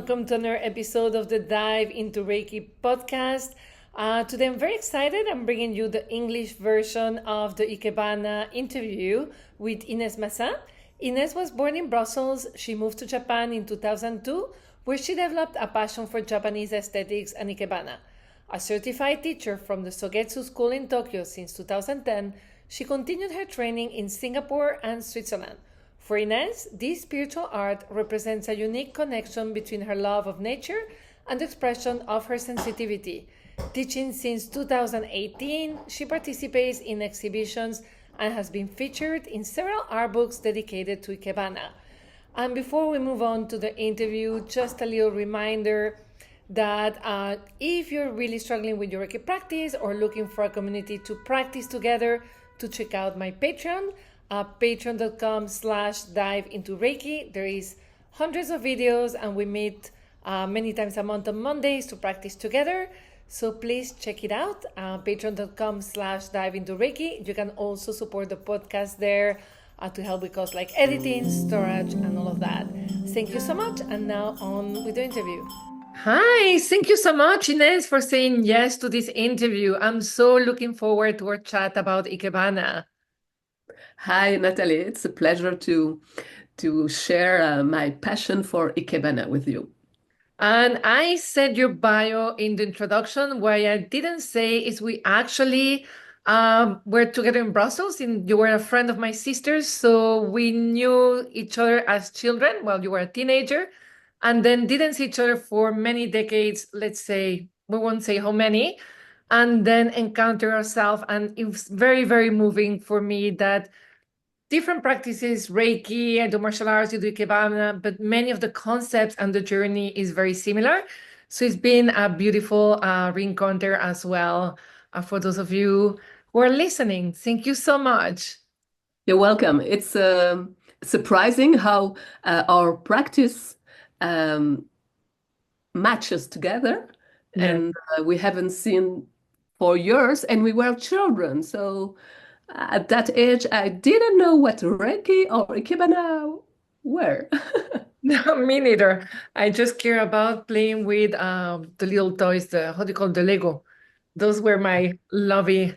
welcome to another episode of the Dive into Reiki podcast. Today I'm very excited. I'm bringing you the English version of the ikebana interview with Ines Massin. Ines was born in Brussels. She moved to Japan in 2002, where she developed a passion for Japanese aesthetics and ikebana. A certified teacher from the Sogetsu School in Tokyo since 2010, she continued her training in Singapore and Switzerland. For Inés, this spiritual art represents a unique connection between her love of nature and the expression of her sensitivity. Teaching since 2018, she participates in exhibitions and has been featured in several art books dedicated to ikebana. And before we move on to the interview, just a little reminder that if you're really struggling with your Reiki practice or looking for a community to practice together, to check out my Patreon, patreon.com/dive into Reiki. There is hundreds of videos and we meet many times a month on Mondays to practice together. So please check it out, patreon.com/dive into Reiki. You can also support the podcast there to help with costs like editing, storage, and all of that. Thank you so much. And now on with the interview. Hi, thank you so much, Ines, for saying yes to this interview. I'm so looking forward to our chat about ikebana. Hi, Natalie. It's a pleasure to share my passion for ikebana with you. And I said your bio in the introduction. What I didn't say is we actually were together in Brussels, and you were a friend of my sister's. So we knew each other as children while you were a teenager, and then didn't see each other for many decades. Let's say, we won't say how many, and then encounter ourselves. And it was very, very moving for me that different practices, Reiki, I do martial arts, you do ikebana, but many of the concepts and the journey is very similar. So it's been a beautiful reencounter as well for those of you who are listening. Thank you so much. You're welcome. It's surprising how our practice matches together, Yeah. and we haven't seen for years, and we were children. So at that age, I didn't know what Reiki or ikebana were. No, me neither. I just care about playing with the little toys, the how do you call it, the Lego. Those were my loving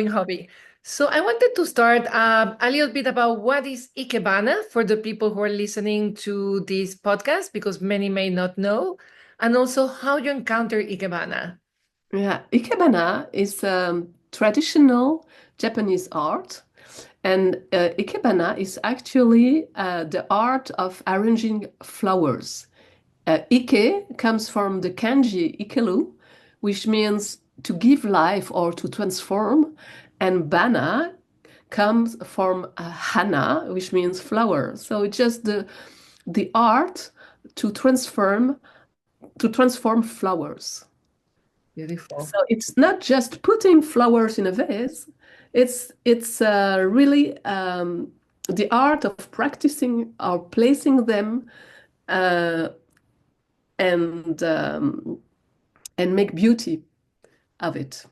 hobby. So I wanted to start a little bit about what is ikebana for the people who are listening to this podcast, because many may not know, and also how you encounter ikebana. Yeah, ikebana is traditional Japanese art. And ikebana is actually the art of arranging flowers. Ike comes from the kanji ikelu, which means to give life or to transform. And bana comes from hana, which means flower. So it's just the art to transform flowers. Beautiful. So it's not just putting flowers in a vase. It's really the art of practicing or placing them uh, and make beauty of it.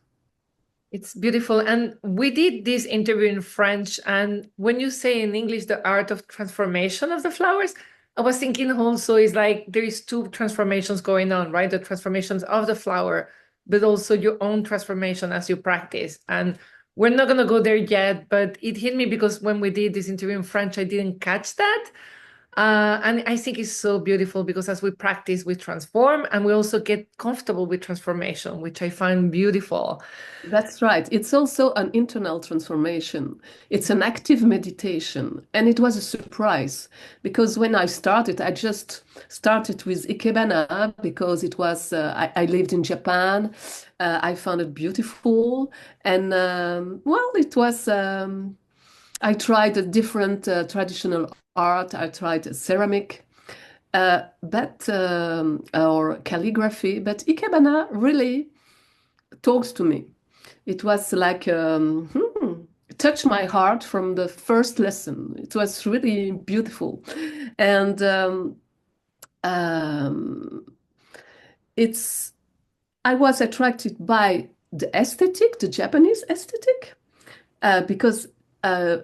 It's beautiful. And we did this interview in French. And when you say in English, the art of transformation of the flowers, I was thinking also is like there is two transformations going on, right? The transformations of the flower, but also your own transformation as you practice. And we're not going to go there yet, but it hit me because when we did this interview in French, I didn't catch that. And I think it's so beautiful because as we practice, we transform and we also get comfortable with transformation, which I find beautiful. That's right. It's also an internal transformation. It's an active meditation. And it was a surprise because when I started, I just started with ikebana because it was, I lived in Japan. I found it beautiful. And well, it was, I tried a different traditional art. I tried ceramic. But or calligraphy, but ikebana really talks to me. It was like touched my heart from the first lesson. It was really beautiful, and um, it's. I was attracted by the aesthetic, the Japanese aesthetic, because uh,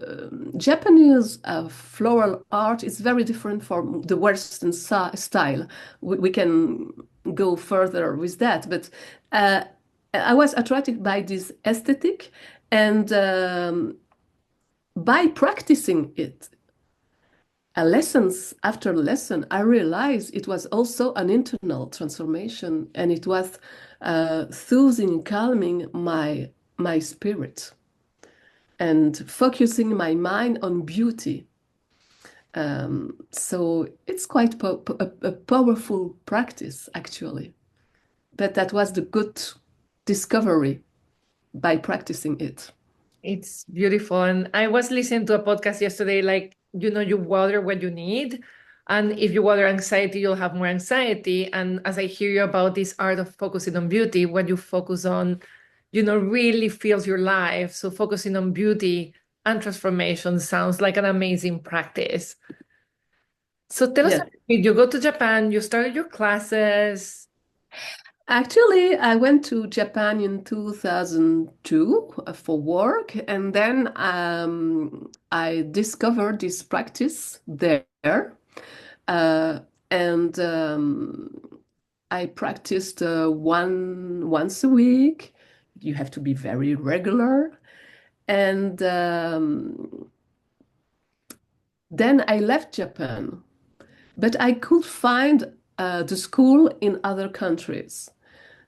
Japanese floral art is very different from the Western style. We can go further with that, but uh, I was attracted by this aesthetic, and by practicing it, lessons after lesson, I realized it was also an internal transformation, and it was soothing, calming my spirit, and focusing my mind on beauty. So it's quite a powerful practice, actually. But that was the good discovery by practicing it. It's beautiful. And I was listening to a podcast yesterday, like, you water what you need. And if you water anxiety, you'll have more anxiety. And as I hear you about this art of focusing on beauty, what you focus on, really feels your life. So focusing on beauty and transformation sounds like an amazing practice. So tell us, Yeah. you go to Japan, you started your classes. Actually, I went to Japan in 2002 for work, and then I discovered this practice there. Uh, and I practiced once a week. You have to be very regular. And then I left Japan, but I could find the school in other countries.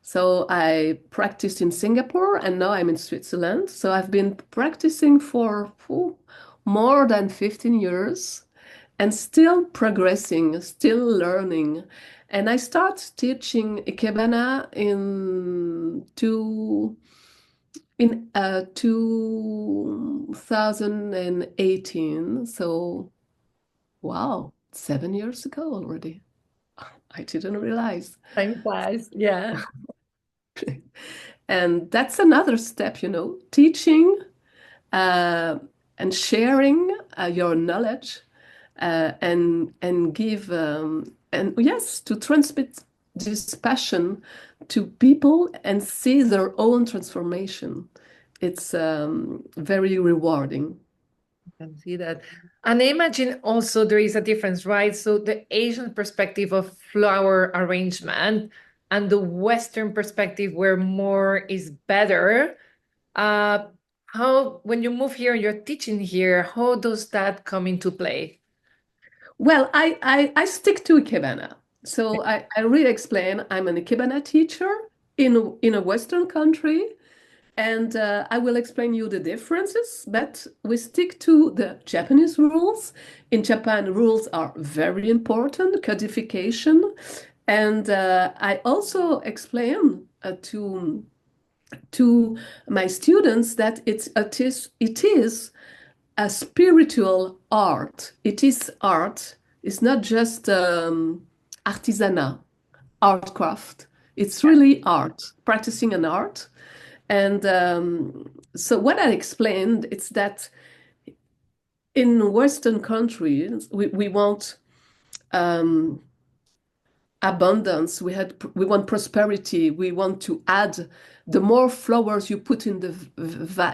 So I practiced in Singapore, and now I'm in Switzerland. So I've been practicing for more than 15 years and still progressing, still learning. And I start teaching ikebana in 2018. So wow, 7 years ago already. I didn't realize. Time flies. Yeah. And that's another step, teaching uh, and sharing your knowledge, and give and yes, to transmit this passion to people and see their own transformation. It's very rewarding. Can see that. And I imagine also there is a difference, right? So the Asian perspective of flower arrangement and the Western perspective where more is better. Uh, how, when you move here and you're teaching here, how does that come into play? Well, I stick to ikebana. So I really explain I'm an ikebana teacher in a Western country. And I will explain you the differences, but we stick to the Japanese rules. In Japan, rules are very important, codification. And I also explain to my students that it is a spiritual art. It is art. It's not just artisanal, art craft. It's really art, practicing an art. And so what I explained is that in Western countries, we want um, abundance. We want prosperity. We want to add. The more flowers you put in the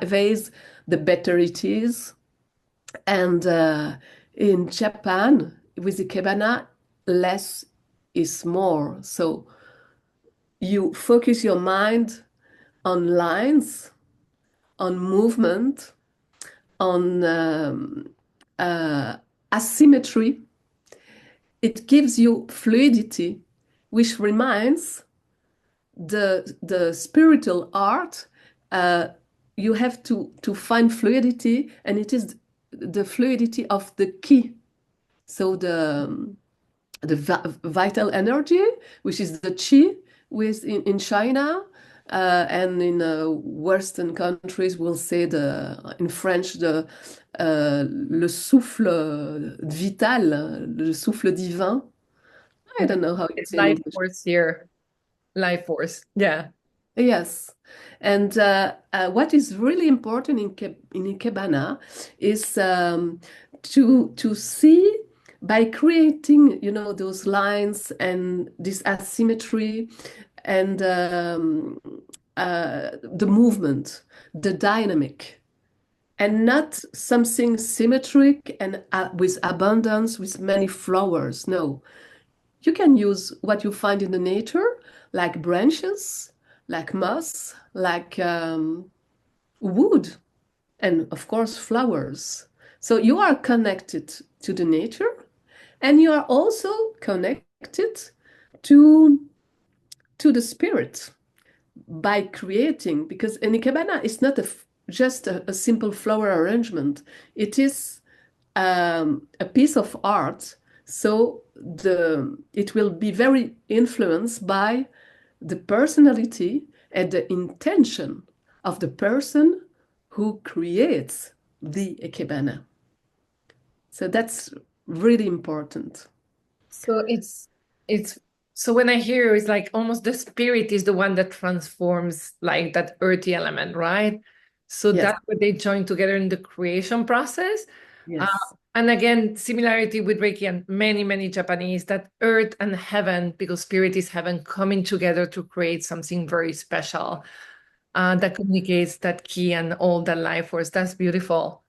vase, the better it is. And in Japan, with ikebana, less is more. So you focus your mind on lines, on movement, on uh, asymmetry. It gives you fluidity, which reminds the spiritual art. Uh, you have to find fluidity, and it is the fluidity of the ki. So the vital energy, which is the qi, with in China, and in Western countries, we'll say in French le souffle vital, le souffle divin. I don't know how it's It's in life English. force here. Life force. Yeah. Yes. And what is really important in Ikebana is to see by creating, those lines and this asymmetry and the movement, the dynamic. and not something symmetric and with abundance, with many flowers. No, you can use what you find in the nature, like branches, like moss, like wood, and of course, flowers. So you are connected to the nature, and you are also connected to to the spirit by creating, because an ikebana is not just a simple flower arrangement. It is a piece of art. So it will be very influenced by the personality and the intention of the person who creates the ikebana. So that's really important. So it's so when I hear it's like almost the spirit is the one that transforms like that earthy element, right? So Yes, that's what they join together in the creation process. Uh, yes. and again, similarity with Reiki and many, many Japanese, that earth and heaven, because spirit is heaven, coming together to create something very special that communicates that key and all that life force. That's beautiful.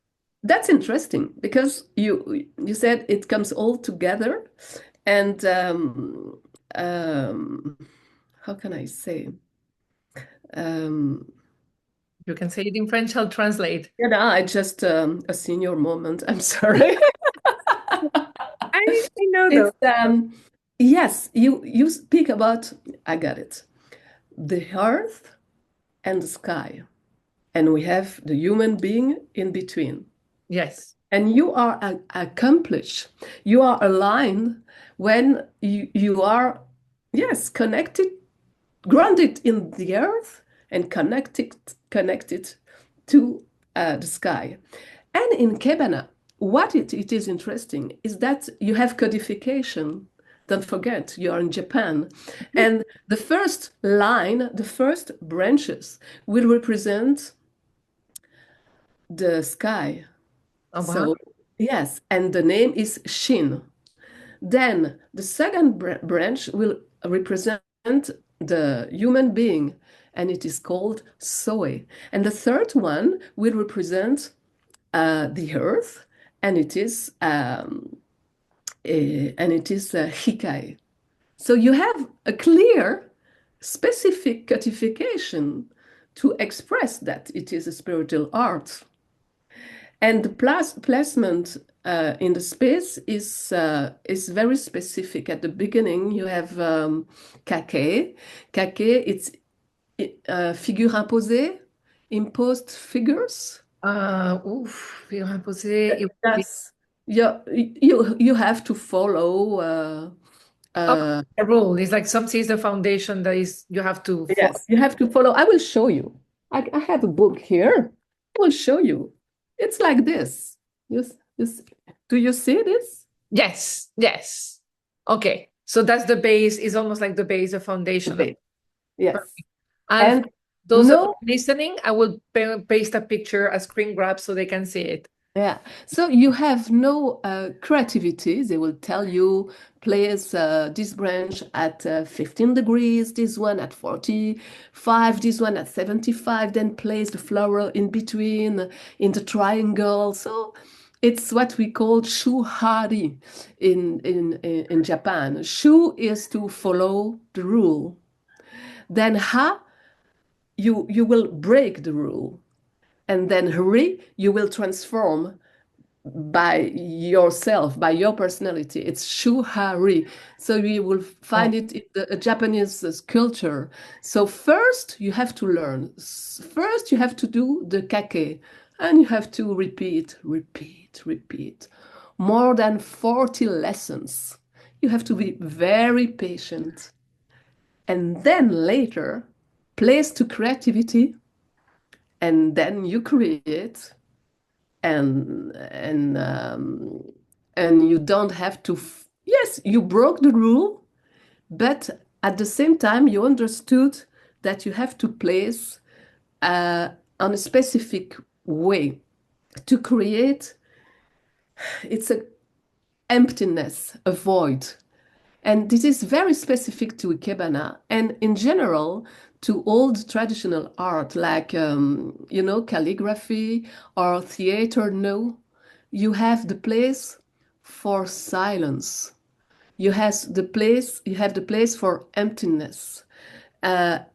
That's interesting because you said it comes all together, and um, how can I say? Um, You can say it in French, I'll translate. I just a senior moment. I'm sorry. I know It's though. yes, you speak about, I got it. The earth and the sky, and we have the human being in between. Yes. And you are accomplished. You are aligned when you are, yes, connected, grounded in the earth and connected to the sky. And in Kebana, what it is interesting is that you have codification. Don't forget, you are in Japan. And the first line, the first branches will represent the sky. Oh, wow. So, yes, and the name is Shin. Then the second branch will represent the human being, and it is called Soe. And the third one will represent the earth, and it is Hikai. So you have a clear, specific codification to express that it is a spiritual art. And the placement in the space is very specific. At the beginning, you have kake. Kake, it's figure imposée, imposed figures. Oof, you have to say it would be Yes. You have to follow. oh, a rule. It's like something is the foundation that is you have to follow. Yes, you have to follow. I will show you. I have a book here. I will show you. It's like this. Do you see this? Yes, yes. Okay. So that's the base, is almost like the base, the foundation of Okay. Yes. perfect. And for And those of no, listening, I will paste a picture, a screen grab so they can see it. yeah. So you have no creativity. They will tell you place this branch at 15 degrees, this one at 45, this one at 75, then place the flower in between in the triangle. So it's what we call shuhari in Japan. Shu is to follow the rule. Then ha, you will break the rule. And then hari, you will transform by yourself, by your personality. It's shuhari. So you will Oh, find it in the Japanese culture. So first you have to learn. First you have to do the kake, and you have to repeat, repeat, repeat. More than 40 lessons. You have to be very patient. And then later, place to creativity, and then you create and and you don't have to yes, you broke the rule, but at the same time you understood that you have to place on a specific way to create. It's a emptiness, a void, and this is very specific to ikebana and in general to old traditional art like calligraphy or theater. No, you have the place for silence. You have the place for emptiness,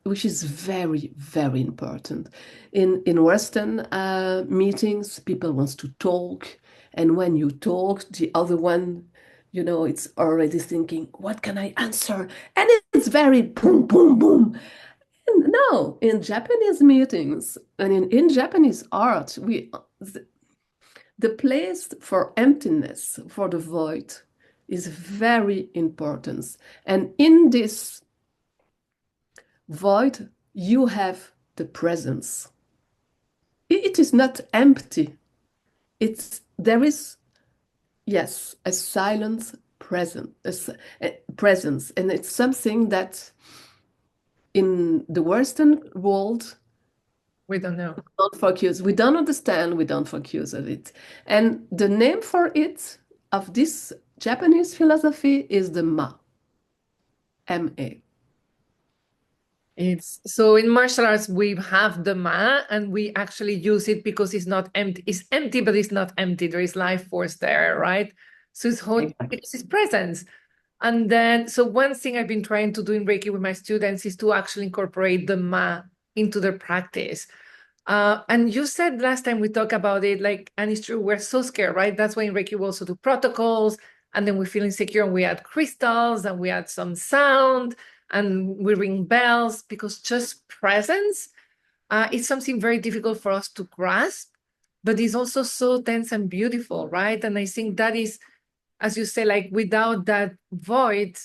which is very, very important. In Western meetings, people wants to talk, and when you talk, the other one, it's already thinking, what can I answer? And it's very boom, boom, boom. And no, in Japanese meetings and in Japanese art, the place for emptiness, for the void, is very important. And in this void, you have the presence. It is not empty. There is, yes, a silent presence, and it's something that in the Western world We don't know. don't focus. We don't understand. We don't focus on it. And the name for it of this Japanese philosophy is the Ma. It's so in martial arts we have the ma and we actually use it because it's not empty. It's empty, but it's not empty. There is life force there, right? So it's its presence. And then, so one thing I've been trying to do in Reiki with my students is to actually incorporate the ma into their practice. And you said last time we talked about it, like, and it's true, we're so scared, right? That's why in Reiki we also do protocols, and then we feel insecure and we add crystals and we add some sound and we ring bells because just presence is something very difficult for us to grasp, but it's also so dense and beautiful, right? And I think that is, as you say, like without that void,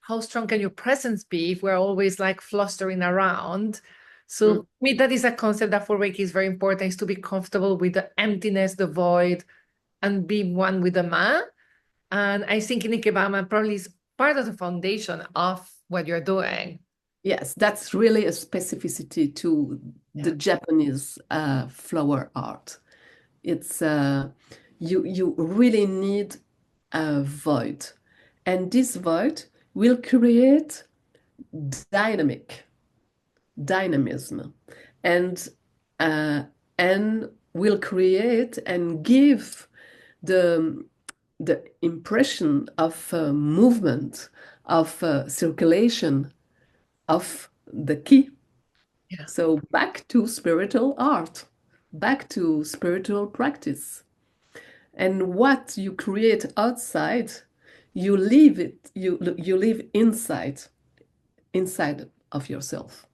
how strong can your presence be if we're always like flustering around? So for me, that is a concept that for Reiki is very important, is to be comfortable with the emptiness, the void, and be one with the ma. And I think in ikebana probably is part of the foundation of what you're doing. Yes, that's really a specificity to the Yeah. Japanese flower art. It's you really need a void, and this void will create dynamism, and uh, and will create and give the impression of movement, of circulation, of the ki. Yeah. So back to spiritual art, back to spiritual practice. And what you create outside, you leave it, you live inside of yourself.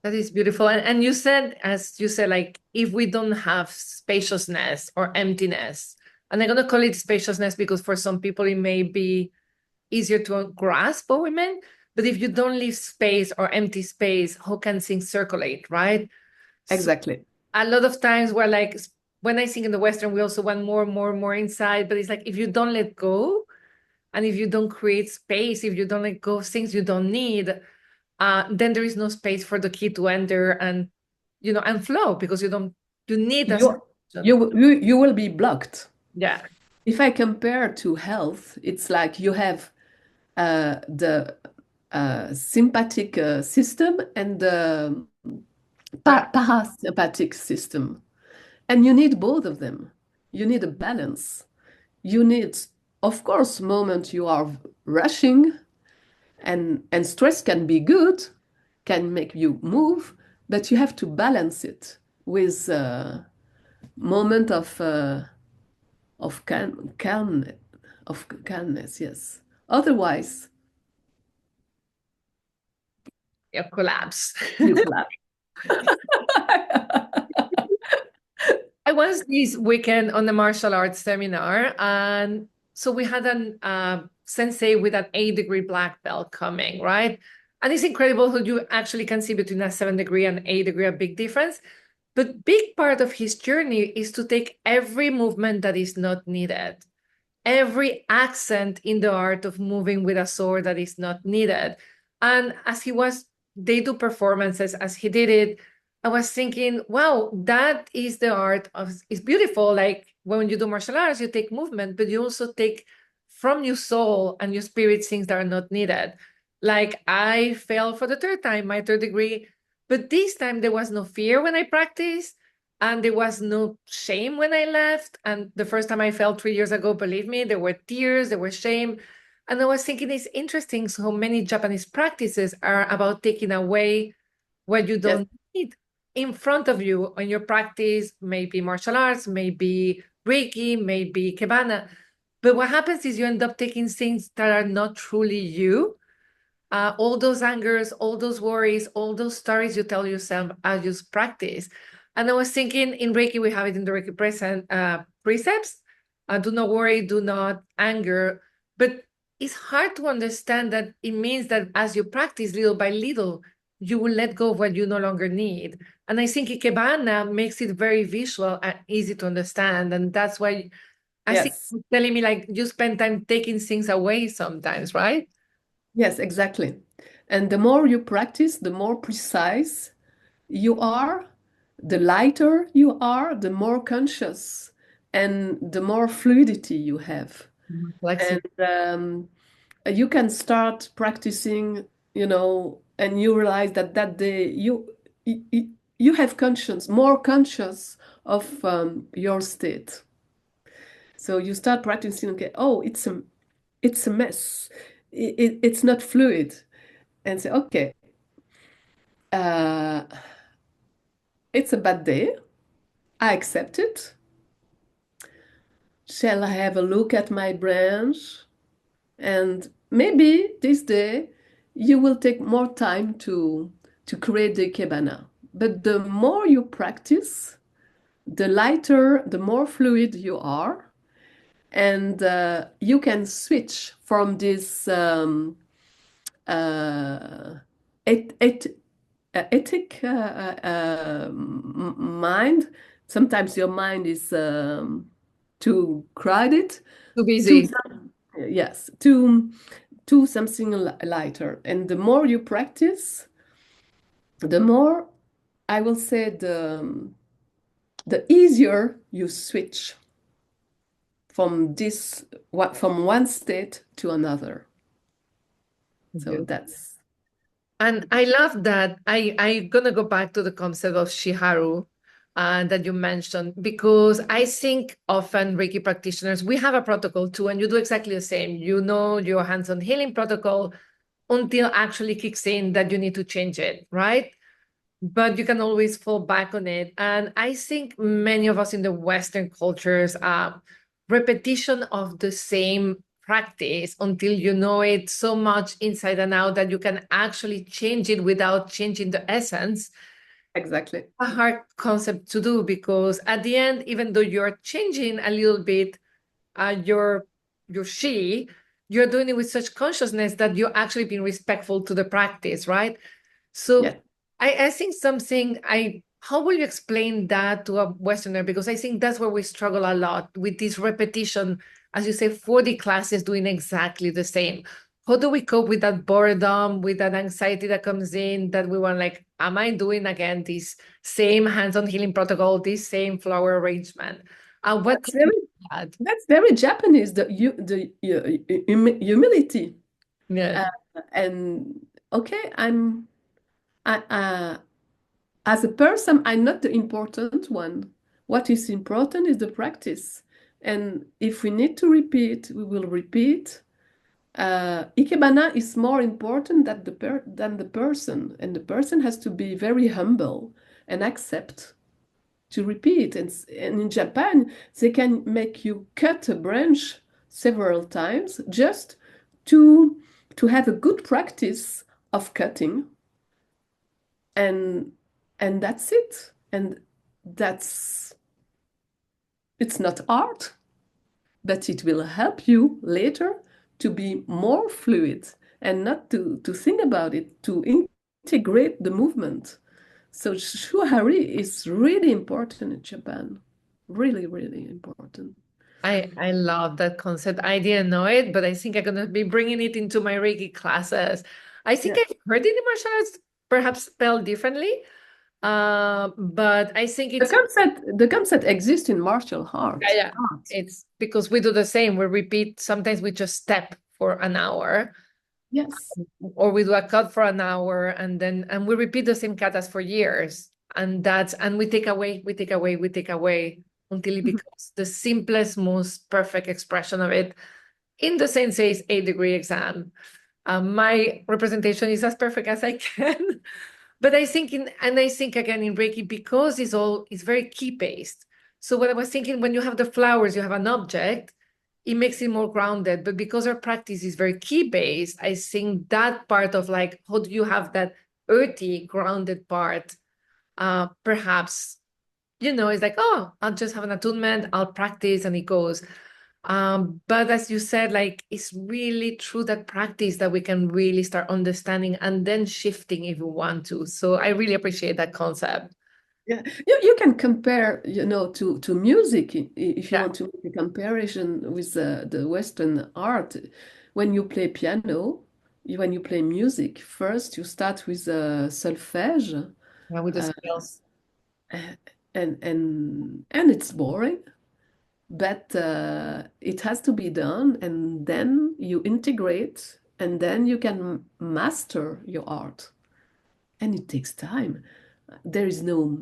That is beautiful. And you said, as you said, like if we don't have spaciousness or emptiness, and I'm going to call it spaciousness because for some people it may be easier to grasp what we meant. But if you don't leave space or empty space, how can things circulate, right? So Exactly. a lot of times we're like, when I think in the Western, we also want more, more, more inside. But it's like if you don't let go and if you don't create space, if you don't let go of things you don't need, then there is no space for the key to enter and and flow because you need a You solution. you will be blocked. Yeah. If I compare to health, it's like you have the sympathetic system and the parasympathetic system. And you need both of them. You need a balance. You need, of course, moment you are rushing, and stress can be good, can make you move, but you have to balance it with a moment of calmness, yes. Otherwise, Yeah, collapse. you collapse. I was this weekend on the martial arts seminar, and so we had an sensei with an 8-degree black belt coming, right? And it's incredible how you actually can see between a 7-degree and 8-degree a big difference. But big part of his journey is to take every movement that is not needed, every accent in the art of moving with a sword that is not needed. And they do performances as he did it. I was thinking, wow, that is the art of, it's beautiful. Like when you do martial arts, you take movement, but you also take from your soul and your spirit things that are not needed. Like I failed for the third time, my 3rd degree. But this time there was no fear when I practiced, and there was no shame when I left. And the first time I fell 3 years ago, believe me, there were tears, there was shame. And I was thinking it's interesting so many Japanese practices are about taking away what you Yes, don't need in front of you in your practice, maybe martial arts, maybe Reiki, maybe ikebana. But what happens is you end up taking things that are not truly you, all those angers, all those worries, all those stories you tell yourself as you practice. And I was thinking in Reiki, we have it in the Reiki present precepts. Do not worry, do not anger. But it's hard to understand that it means that as you practice little by little, you will let go of what you no longer need. And I think Ikebana makes it very visual and easy to understand. And that's why I think yes, you're telling me like you spend time taking things away sometimes, right? yes, exactly. And the more you practice, the more precise you are, the lighter you are, the more conscious and the more fluidity you have. Flexible. And you can start practicing, and you realize that that day you, you have conscience, more conscious of your state. So you start practicing, okay, oh, it's a mess. It's not fluid. And say, okay, uh, it's a bad day. I accept it. Shall I have a look at my branch? And maybe this day you will take more time to create the ikebana. But the more you practice, the lighter, the more fluid you are, and you can switch from this uh, et, et, ethic mind. Sometimes your mind is too crowded. Too To busy. yes, to something lighter. And the more you practice, the more I will say the easier you switch from one state to another. So that's And I love that. I'm gonna go back to the concept of Shiharu that you mentioned, because I think often Reiki practitioners, we have a protocol too, and you do exactly the same. You know your hands-on healing protocol until actually kicks in that you need to change it, right? But you can always fall back on it. And I think many of us in the Western cultures, repetition of the same practice until you know it so much inside and out that you can actually change it without changing the essence, exactly. a hard concept to do, because at the end, even though you're changing a little bit your she, you're doing it with such consciousness that you're actually being respectful to the practice, right? So Yeah, I think something I how will you explain that to a Westerner? Because I think that's where we struggle a lot with this repetition, as you say, 40 classes doing exactly the same. How do we cope with that boredom, with that anxiety that comes in, that we want like, am I doing again this same hands-on healing protocol, this same flower arrangement? What that's can you very add? that's very Japanese. Humility. Yeah. Uh, and okay, I as a person, I'm not the important one. What is important is the practice. And if we need to repeat, we will repeat. Ikebana is more important than the person, and the person has to be very humble and accept to repeat. And in Japan, they can make you cut a branch several times just to to have a good practice of cutting, and that's it. And that's it's not art, but it will help you later to be more fluid and not to think about it, to integrate the movement. So shuhari is really important in Japan. Really, really important. I love that concept. I didn't know it, but I think I'm gonna be bringing it into my Reiki classes. I think Yeah. I've heard it in martial arts, perhaps spelled differently. But I think The it's concept exists in martial yeah, art. yeah. It's because we do the same. We repeat. Sometimes we just step for an hour. Yes. or we do a cut for an hour, and we repeat the same katas for years, and we take away, we take away, we take away until it becomes the simplest, most perfect expression of it. In the sensei's 8-degree exam, my representation is as perfect as I can. But I think again in Reiki, because it's very key based. So what I was thinking, when you have the flowers, you have an object, it makes it more grounded. But because our practice is very key based, I think that part of like, how do you have that earthy, grounded part? Perhaps, it's like, oh, I'll just have an attunement, I'll practice, and it goes. But as you said, like, it's really through that practice that we can really start understanding and then shifting if we want to. So I really appreciate that concept. Yeah, you can compare, to music if you Yeah, want to make a comparison with the Western art. When you play piano, when you play music, first you start with solfège, yeah, with the uh, scales. and it's boring, but it has to be done, and then you integrate, and then you can master your art, and it takes time. There is no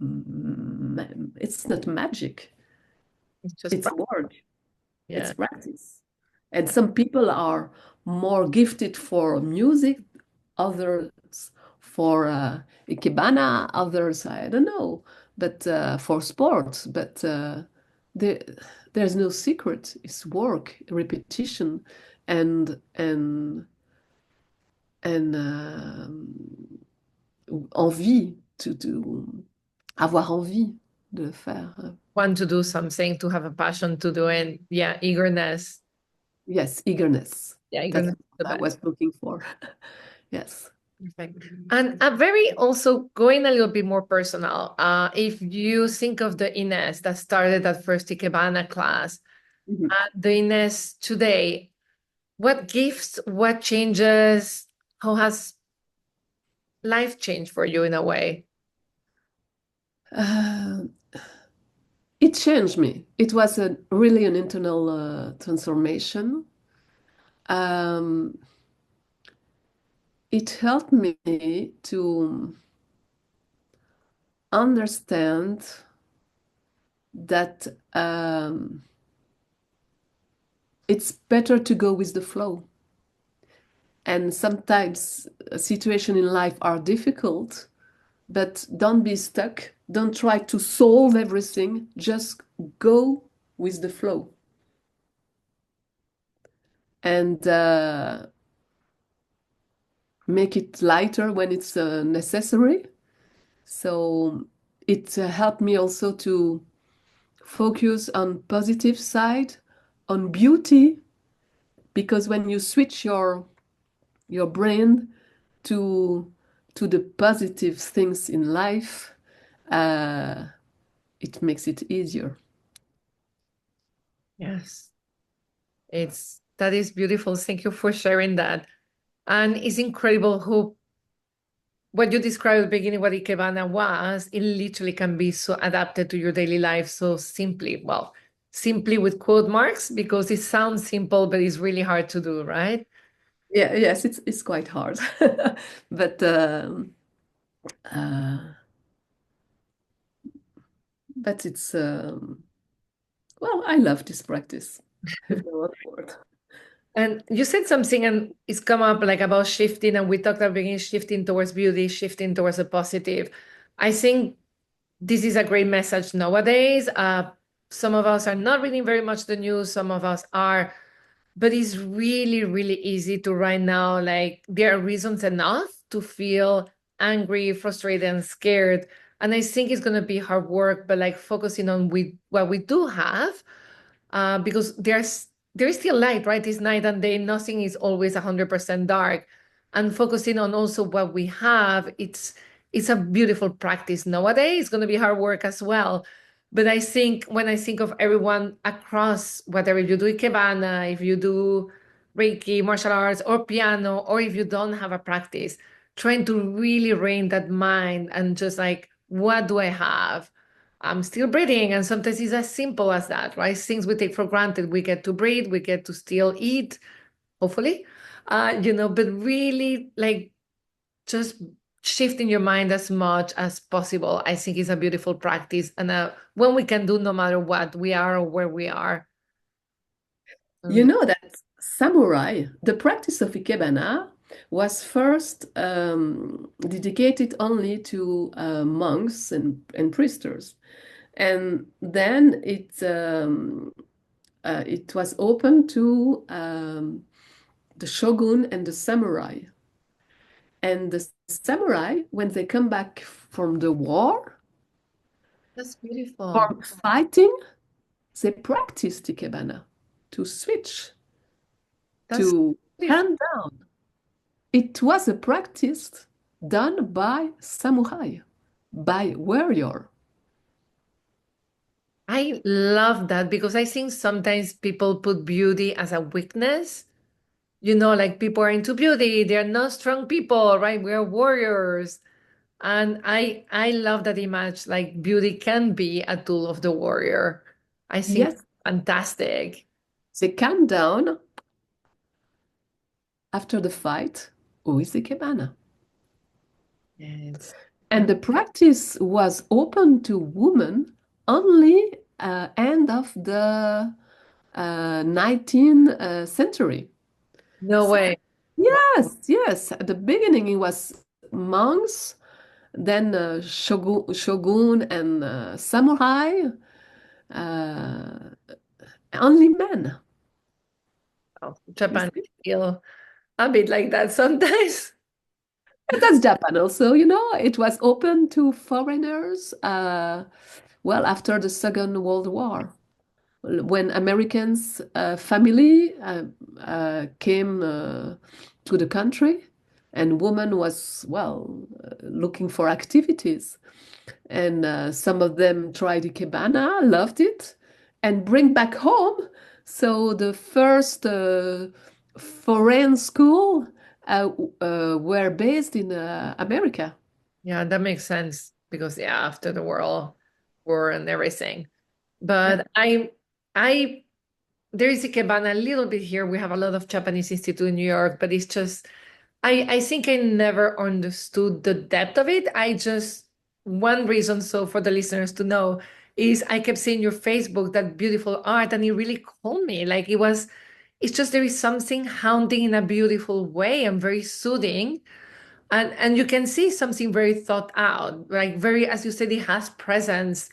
it's not magic. It's just It's practice. work. It's Yeah. practice. And some people are more gifted for music, others for ikebana, others I don't know, but for sports. But there, there's no secret. It's work, repetition, and and and envie to avoir envie de le faire. Want to do something, to have a passion to do, and yeah, eagerness. Yes, eagerness. Yeah, That's eagerness is the what I best. was looking for. Yes. Perfect. And very also going a little bit more personal. If you think of the Ines that started that first Ikebana class, Mhm. the Ines today, what gifts, what changes, how has life changed for you in a way? Uh, it changed me. It was really an internal transformation. Um, it helped me to understand that it's better to go with the flow. And sometimes situations in life are difficult, but don't be stuck. Don't try to solve everything. Just go with the flow. And make it lighter when it's necessary. So it helped me also to focus on positive side, on beauty, because when you switch your brain to the positive things in life, uh, it makes it easier. Yes, that is beautiful. Thank you for sharing that. And it's incredible who what you described at the beginning, what Ikebana was, it literally can be so adapted to your daily life so simply. Well, simply with quote marks, because it sounds simple, but it's really hard to do, right? Yeah, yes, it's quite hard, but uh, it's well, I love this practice. If there was a word. And you said something, and it's come up like about shifting, and we talked at the beginning, shifting towards beauty, shifting towards a positive. I think this is a great message nowadays. Some of us are not reading very much the news, some of us are, but it's really, really easy to right now, like there are reasons enough to feel angry, frustrated, and scared. And I think it's gonna be hard work, but like focusing on what we do have, because there is still light, right? It's night and day. Nothing is always 100% dark. And focusing on also what we have, it's a beautiful practice nowadays. It's going to be hard work as well. But I think when I think of everyone across, whatever you do ikebana, if you do Reiki, martial arts, or piano, or if you don't have a practice, trying to really rein that mind and just like, what do I have? I'm still breathing. And sometimes it's as simple as that, right? Things we take for granted. We get to breathe, we get to still eat, hopefully. but really like just shifting your mind as much as possible, I think is a beautiful practice. And when we can do no matter what we are or where we are. You Really. know that samurai, the practice of ikebana was first dedicated only to monks and priesters. And then it was open to the shogun and the samurai. And the samurai, when they come back from the war, That's beautiful. from fighting, they practiced ikebana to switch, That's to beautiful. hand down. It was a practice done by samurai, by warrior. I love that because I think sometimes people put beauty as a weakness. Like people are into beauty, they're not strong people, right? We are warriors. And I love that image, like beauty can be a tool of the warrior. I think Yes, fantastic. they calm down after the fight with ikebana. Yes. And the practice was open to women only end of the 19th century. No So, way. yes, yes. At the beginning, it was monks, then shogun and samurai, uh, only men. Wow. You Japan see? is still a bit like that sometimes. But that's Japan also, you know, it was open to foreigners, well, after the Second World War. When Americans family came to the country, and woman was well looking for activities, and some of them tried ikebana, loved it, and bring back home. So the first foreign school were based in America. Yeah, that makes sense because yeah, after the world war and everything. Yeah. But I there is Ikebana a little bit here. We have a lot of Japanese institute in New York, but it's just I think I never understood the depth of it. I just one reason so for the listeners to know is I kept seeing your Facebook that beautiful art and it really called me. Like it's just there is something haunting in a beautiful way and very soothing. And you can see something very thought out, like very, as you said, it has presence.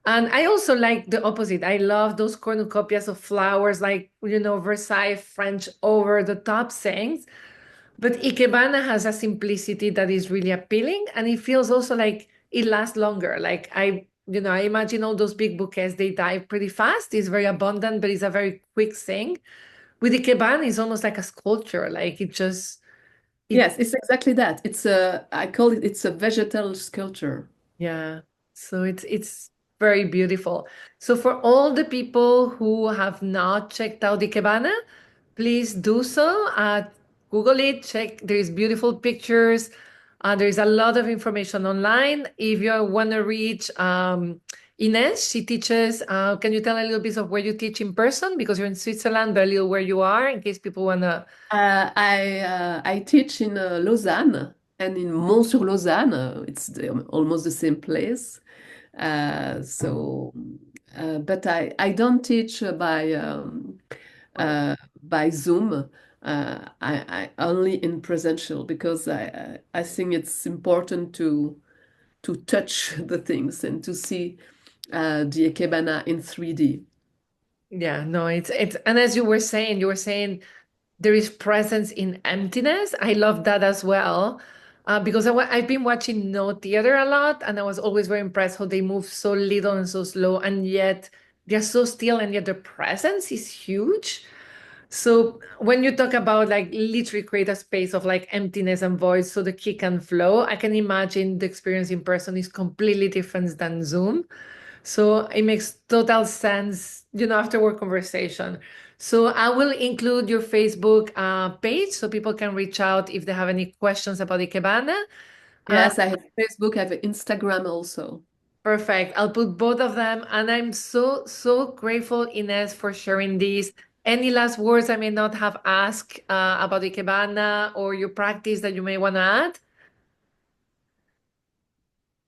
And I also like the opposite. I love those cornucopias of flowers, like, Versailles French over the top things. But Ikebana has a simplicity that is really appealing. And it feels also like it lasts longer. Like I imagine all those big bouquets, they die pretty fast. It's very abundant, but it's a very quick thing. With Ikebana, it's almost like a sculpture. Like it Yes, it's exactly that. I call it, it's a vegetal sculpture. Yeah. So it's very beautiful. So for all the people who have not checked out Ikebana, please do so. Google it, check. There is beautiful pictures. There is a lot of information online. If you want to reach Ines, she teaches. Can you tell a little bit of where you teach in person? Because you're in Switzerland, but a little where you are, in case people want to. I teach in Lausanne and in Mont-sur-Lausanne. It's almost the same place. So, but I don't teach by Zoom. I only in presential because I think it's important to touch the things and to see the ikebana in 3D. Yeah, no, it's and as you were saying there is presence in emptiness. I love that as well. Because I've been watching no theater a lot, and I was always very impressed how they move so little and so slow, and yet they're so still, and yet their presence is huge. So when you talk about like literally create a space of like emptiness and voice so the key can flow, I can imagine the experience in person is completely different than Zoom. So it makes total sense, after our conversation. So I will include your Facebook page so people can reach out if they have any questions about Ikebana. Uh, Yes, I have Facebook, I have Instagram also. Perfect. I'll put both of them. And I'm so, so grateful, Ines, for sharing this. Any last words I may not have asked about ikebana or your practice that you may want to add?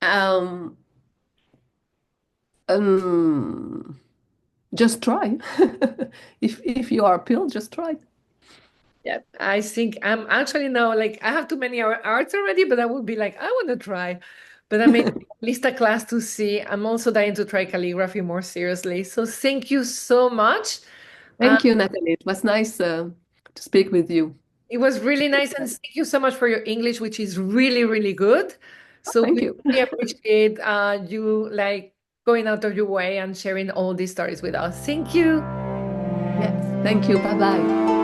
Um, um, just try. If you are appealed, just try. Yeah, I think I'm actually now like I have too many arts already, but I would be like, I want to try. But I mean, at least a class to see. I'm also dying to try calligraphy more seriously. So thank you so much. Uh, Thank you, Natalie. It was nice to speak with you. it was really nice, and thank you so much for your English, which is really, really good. So Thank we you. really appreciate you like going out of your way and sharing all these stories with us. Thank you. Yes, thank you. Bye bye.